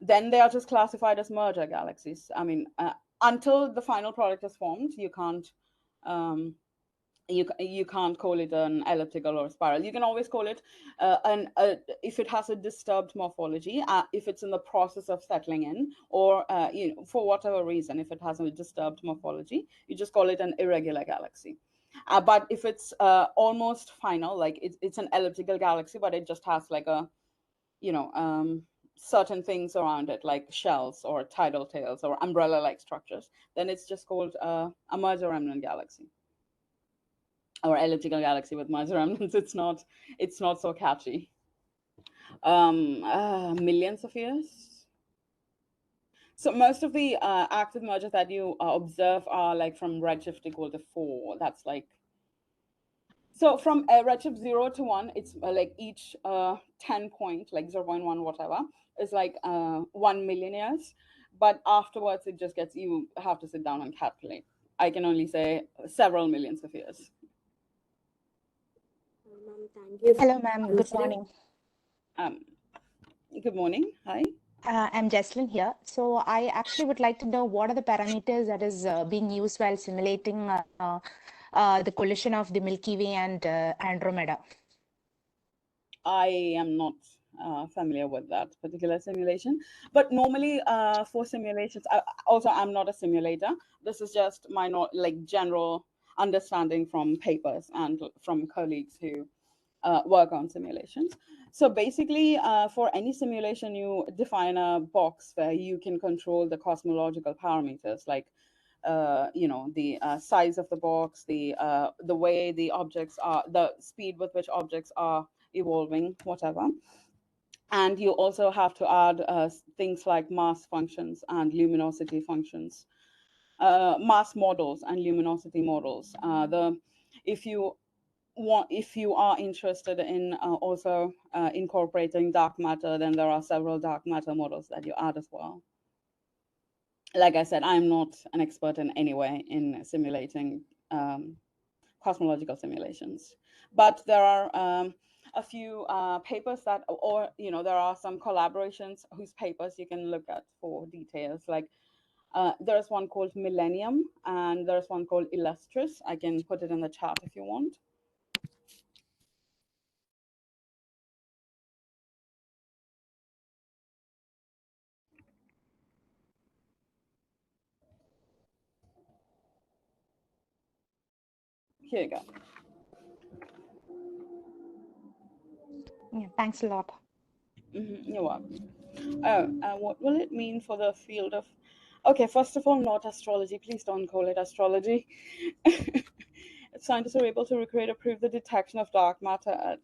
Then they are just classified as merger galaxies. I mean, until the final product is formed, you can't you can't call it an elliptical or a spiral. You can always call it if it has a disturbed morphology, if it's in the process of settling in, or for whatever reason, if it has a disturbed morphology, you just call it an irregular galaxy. But if it's almost final, like it's an elliptical galaxy, but it just has like a certain things around it, like shells or tidal tails or umbrella-like structures, then it's just called a merger remnant galaxy. Or elliptical galaxy with merger remnants. It's not so catchy. Millions of years. So most of the active mergers that you observe are like from redshift equal to 4. That's like, so from redshift 0 to 1, it's like each 10 point, like 0.1 whatever, is like 1 million years. But afterwards, it just gets, you have to sit down and calculate. I can only say several millions of years. Hello, ma'am. Good morning. Good morning. Hi. I'm Jesslyn here. So I actually would like to know what are the parameters that is being used while simulating the collision of the Milky Way and Andromeda. I am not familiar with that particular simulation, but normally for simulations, also I'm not a simulator. This is just my general understanding from papers and from colleagues who work on simulations. So basically, for any simulation, you define a box where you can control the cosmological parameters, like the size of the box, the way the objects are, the speed with which objects are evolving, whatever. And you also have to add things like mass functions and luminosity functions, mass models and luminosity models. If you are interested in also incorporating dark matter, then there are several dark matter models that you add as well. Like I said, I'm not an expert in any way in simulating cosmological simulations, but there are a few papers that, or there are some collaborations whose papers you can look at for details. Like there's one called Millennium, and there's one called Illustris. I can put it in the chat if you want. Here you go. Yeah, thanks a lot. You're welcome. Oh, what will it mean for the field of... Okay, first of all, not astrology. Please don't call it astrology. Scientists are able to recreate or prove the detection of dark matter at...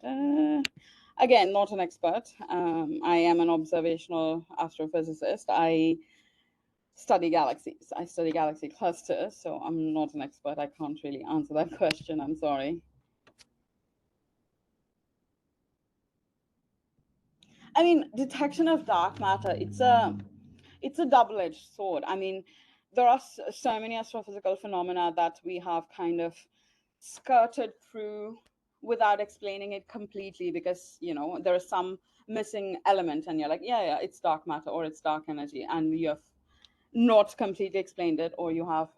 again, not an expert. I am an observational astrophysicist. I study galaxies. I study galaxy clusters, so I'm not an expert. I can't really answer that question. I'm sorry. I mean, detection of dark matter, it's a double-edged sword. I mean, there are so many astrophysical phenomena that we have kind of skirted through without explaining it completely, because you know there is some missing element and you're like, yeah, it's dark matter or it's dark energy, and you have not completely explained it, or you have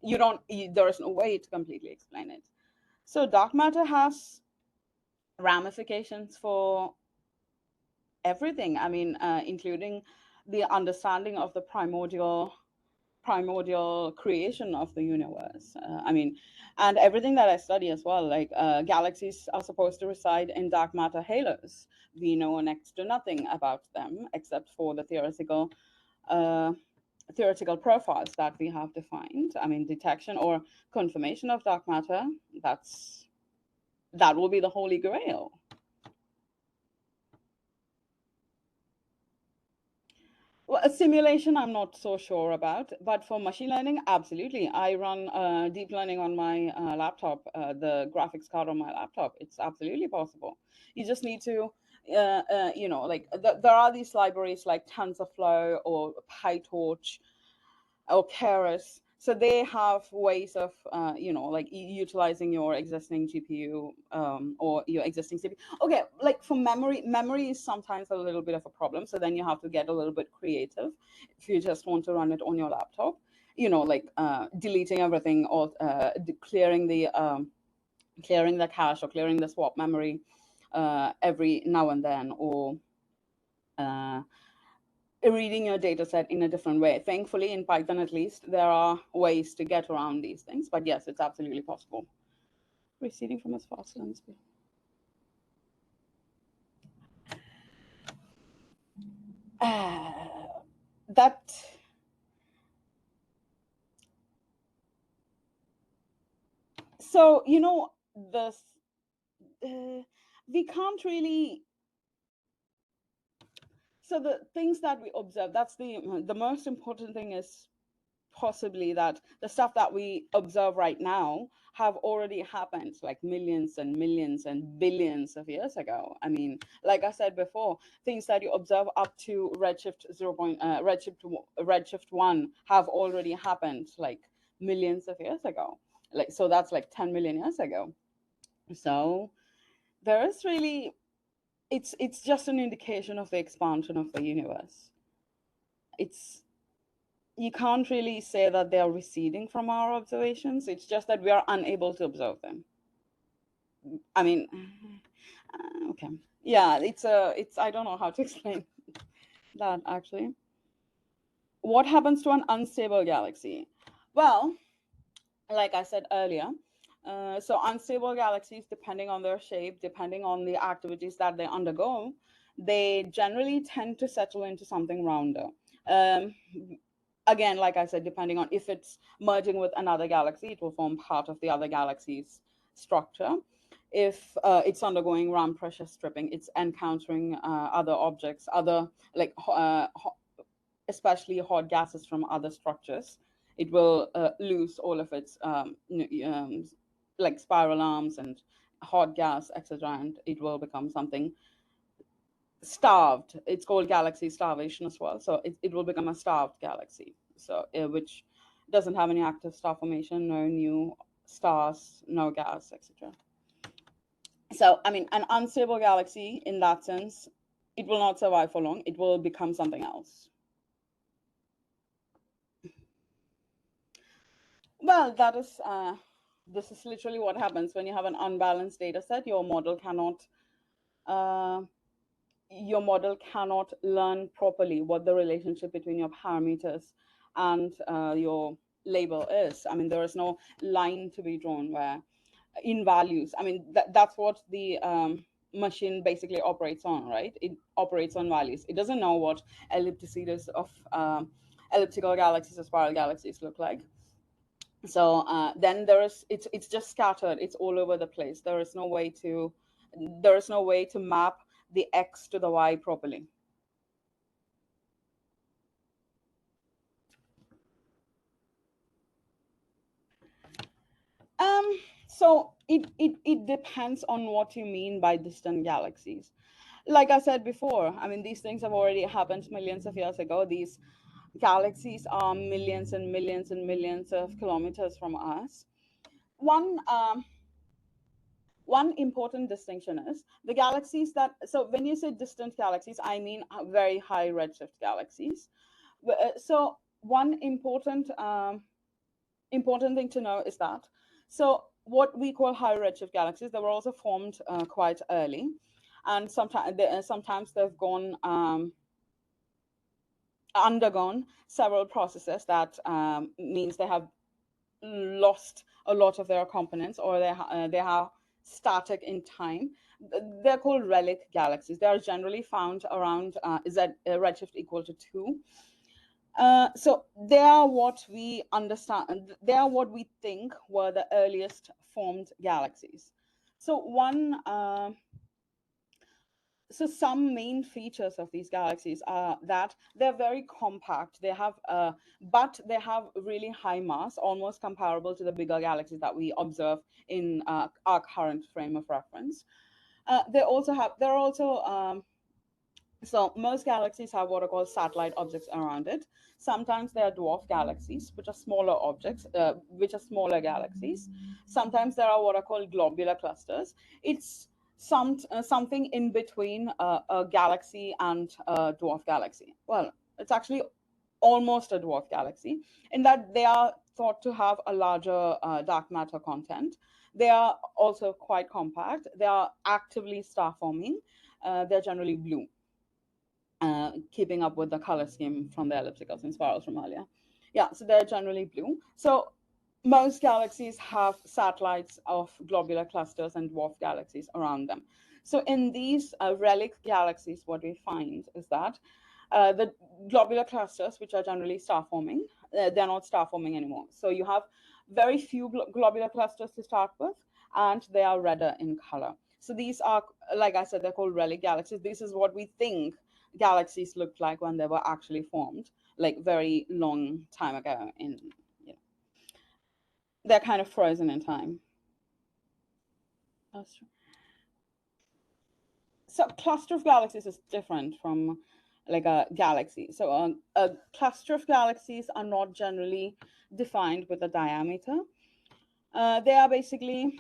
there is no way to completely explain it. So dark matter has ramifications for everything. I mean, including the understanding of the primordial creation of the universe. I mean, and everything that I study as well, like galaxies are supposed to reside in dark matter halos. We know next to nothing about them except for the theoretical profiles that we have defined. I mean, detection or confirmation of dark matter, that will be the holy grail. Well, a simulation, I'm not so sure about, but for machine learning, absolutely. I run deep learning on my laptop, the graphics card on my laptop. It's absolutely possible. You just need to, you know, like there are these libraries like TensorFlow or PyTorch or Keras. So they have ways of, you know, like utilizing your existing GPU or your existing CPU. Okay, like for memory is sometimes a little bit of a problem. So then you have to get a little bit creative if you just want to run it on your laptop. You know, like deleting everything or clearing the cache or clearing the swap memory every now and then, or reading your data set in a different way. Thankfully, in Python at least, there are ways to get around these things. But yes, it's absolutely possible. Receding from as fast as speed. That so you know this we can't really. So the things that we observe, that's the most important thing is possibly that the stuff that we observe right now have already happened like millions and millions and billions of years ago. I mean, like I said before, things that you observe up to redshift redshift 1 have already happened like millions of years ago. Like, so that's like 10 million years ago. So there is really, it's just an indication of the expansion of the universe. You can't really say that they are receding from our observations. It's just that we are unable to observe them. I mean, okay. Yeah, it's I don't know how to explain that actually. What happens to an unstable galaxy? Well, like I said earlier, so unstable galaxies, depending on their shape, depending on the activities that they undergo, they generally tend to settle into something rounder. Again, like I said, depending on if it's merging with another galaxy, it will form part of the other galaxy's structure. If it's undergoing round pressure stripping, it's encountering other objects, other like especially hot gases from other structures. It will lose all of its like spiral arms and hot gas, etc., and it will become something starved. It's called galaxy starvation as well. So it will become a starved galaxy, so which doesn't have any active star formation, no new stars, no gas, etc. So I mean, an unstable galaxy in that sense, it will not survive for long. It will become something else. Well, that is this is literally what happens when you have an unbalanced data set. Your model cannot learn properly what the relationship between your parameters and your label is. I mean, there is no line to be drawn where in values. I mean, that's what the machine basically operates on, right? It operates on values. It doesn't know what ellipticity of elliptical galaxies or spiral galaxies look like. So then it's just scattered. It's all over the place. There is no way to map the X to the Y properly. So it depends on what you mean by distant galaxies. Like I said before, I mean, these things have already happened millions of years ago. These galaxies are millions and millions and millions of kilometers from us. One One important distinction is the galaxies that, so when you say distant galaxies, I mean very high redshift galaxies. So one important thing to know is that, so what we call high redshift galaxies, they were also formed quite early, and sometimes they've undergone several processes that means they have lost a lot of their components, or they are static in time. They're called relic galaxies. They are generally found around redshift equal to 2. So they are what we understand, they are what we think were the earliest formed galaxies. So some main features of these galaxies are that they're very compact. But they have really high mass, almost comparable to the bigger galaxies that we observe in our current frame of reference. So most galaxies have what are called satellite objects around it. Sometimes they are dwarf galaxies, which are smaller objects, which are smaller galaxies. Sometimes there are what are called globular clusters. It's something in between a galaxy and a dwarf galaxy. Well, it's actually almost a dwarf galaxy in that they are thought to have a larger dark matter content. They are also quite compact. They are actively star forming. They're generally blue. Keeping up with the color scheme from the ellipticals and spirals from earlier. Yeah, so they're generally blue. So most galaxies have satellites of globular clusters and dwarf galaxies around them. So in these relic galaxies, what we find is that the globular clusters, which are generally star forming, they're not star forming anymore. So you have very few globular clusters to start with, and they are redder in color. So these are, like I said, they're called relic galaxies. This is what we think galaxies looked like when they were actually formed, like very long time ago. They're kind of frozen in time. So cluster of galaxies is different from like a galaxy. So a cluster of galaxies are not generally defined with a diameter. They are basically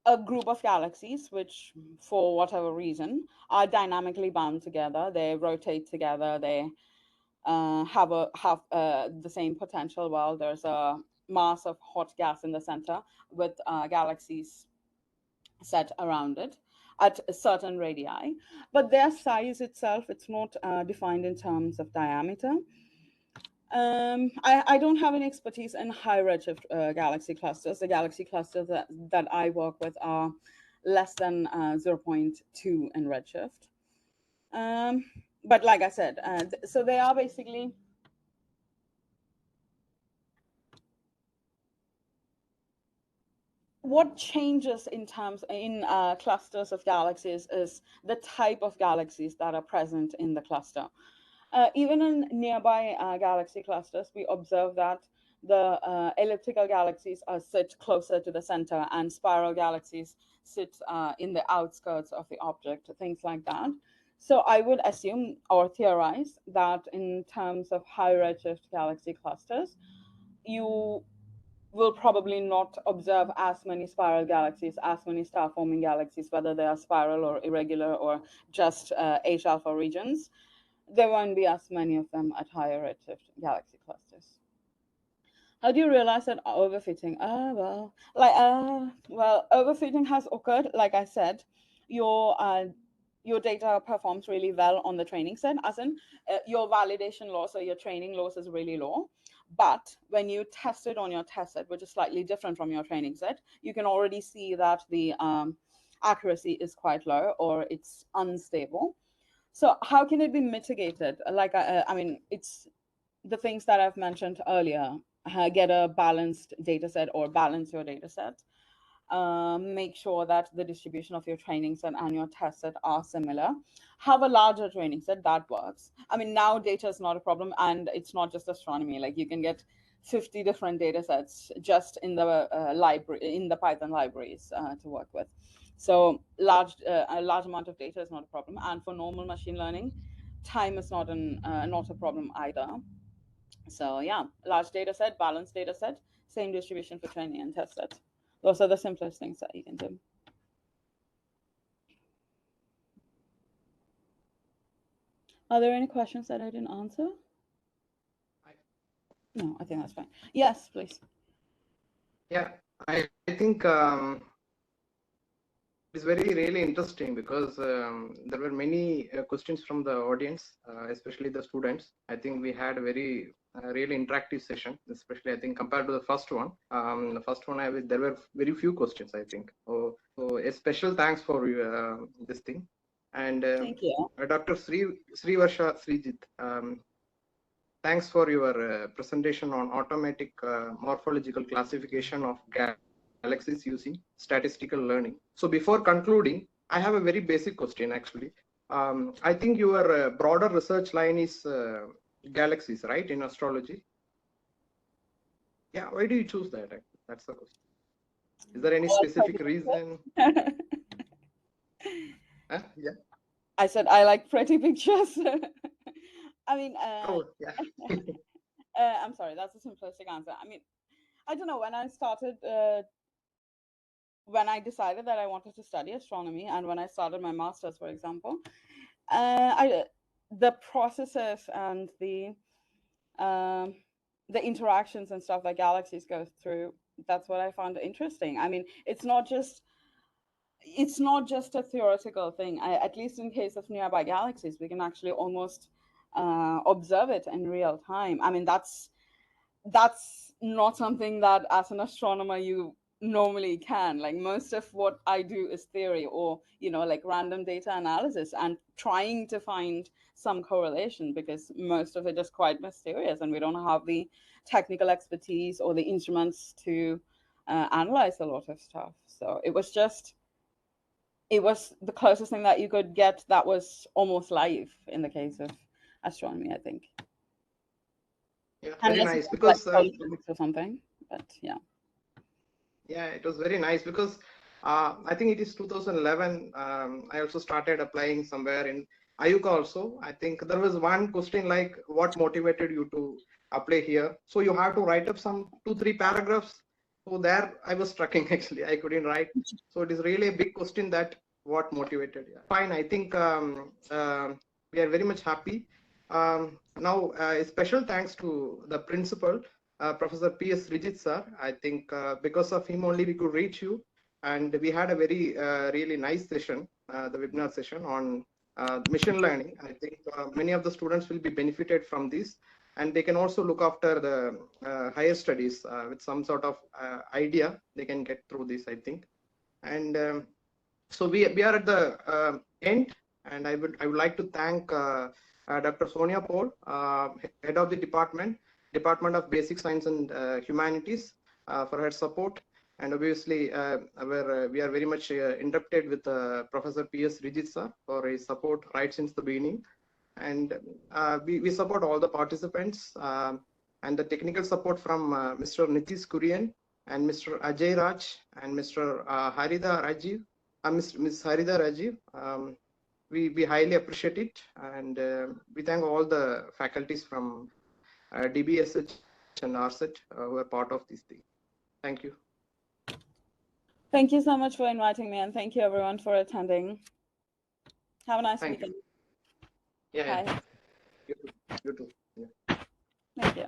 a group of galaxies which, for whatever reason, are dynamically bound together. They rotate together. They have the same potential. Well, there's a mass of hot gas in the center with galaxies set around it at a certain radii, but their size itself, it's not defined in terms of diameter. I don't have any expertise in high redshift galaxy clusters. The galaxy clusters that I work with are less than 0.2 in redshift. But like I said, so they are basically what changes in clusters of galaxies is the type of galaxies that are present in the cluster. Even in nearby galaxy clusters, we observe that the elliptical galaxies sit closer to the center, and spiral galaxies sit in the outskirts of the object, things like that. So I would assume or theorize that in terms of high redshift galaxy clusters, you will probably not observe as many spiral galaxies, as many star-forming galaxies, whether they are spiral or irregular or just H alpha regions. There won't be as many of them at higher redshift galaxy clusters. How do you realize that overfitting? Overfitting has occurred. Like I said, your data performs really well on the training set, as in your validation loss or your training loss is really low. But when you test it on your test set, which is slightly different from your training set, you can already see that the accuracy is quite low or it's unstable. So how can it be mitigated? Like, I mean, it's the things that I've mentioned earlier. Get a balanced data set or balance your data set. Make sure that the distribution of your training set and your test set are similar. Have a larger training set that works. I mean, now data is not a problem, and it's not just astronomy. Like you can get 50 different data sets just in the library, in the Python libraries to work with. So a large amount of data is not a problem. And for normal machine learning, time is not a problem either. So yeah, large data set, balanced data set, same distribution for training and test set. Those are the simplest things that you can do. Are there any questions that I didn't answer? No, I think that's fine. Yes, please. Yeah, I think it's really interesting because there were many questions from the audience, especially the students. I think we had a very really interactive session, especially I think compared to the first one. The first one, there were very few questions, I think. So a special thanks for this thing. And Thank you. Dr. Srivarsha Srijit, thanks for your presentation on automatic morphological classification of galaxies using statistical learning. So before concluding, I have a very basic question actually. I think your broader research line is galaxies, right, in astrology? Yeah, why do you choose that? That's the question. Is there any specific reason? Yeah. I said I like pretty pictures. I mean, oh, yeah. I'm sorry, that's a simplistic answer. I mean, I don't know, when I started, when I decided that I wanted to study astronomy, and when I started my master's, for example, the processes and the interactions and stuff that galaxies go through, that's what I found interesting. I mean, it's not just a theoretical thing. At least in case of nearby galaxies, we can actually almost observe it in real time. I mean, that's not something that as an astronomer you normally can. Like, most of what I do is theory, or like random data analysis and trying to find some correlation, because most of it is quite mysterious and we don't have the technical expertise or the instruments to analyze a lot of stuff. So it was the closest thing that you could get that was almost live in the case of astronomy, I think. Yeah, very nice, because or something, but yeah. Yeah, it was very nice because I think it is 2011. I also started applying somewhere in Ayuka also. I think there was one question like, what motivated you to apply here? So you have to write up some 2-3 paragraphs. So there I was struggling actually. I couldn't write. So it is really a big question that what motivated you. Fine, I think we are very much happy. Now, a special thanks to the principal, Professor P.S. Rijit sir. I think because of him only we could reach you, and we had a very really nice session, the webinar session on machine learning. I think many of the students will be benefited from this, and they can also look after the higher studies with some sort of idea they can get through this, I think. And so we are at the end, and I would like to thank Dr. Sonia Paul, head of the Department of Basic Science and Humanities, for her support. And obviously, we are very much indebted with Professor P.S. Rijit sir for his support right since the beginning. And we support all the participants, and the technical support from Mr. Nitish Kurian and Mr. Ajay Raj and Mr. Harida Rajiv, Ms. Harida Rajiv. We highly appreciate it, and we thank all the faculties from DBSH and RSET who are part of this thing. Thank you. Thank you so much for inviting me, and thank you everyone for attending. Have a nice weekend. Yeah, Bye. You too. Yeah. Thank you.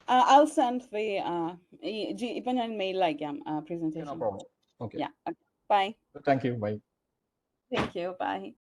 I'll send the presentation. No problem. Okay. Yeah. Okay. Bye. Thank you. Bye. Thank you. Bye.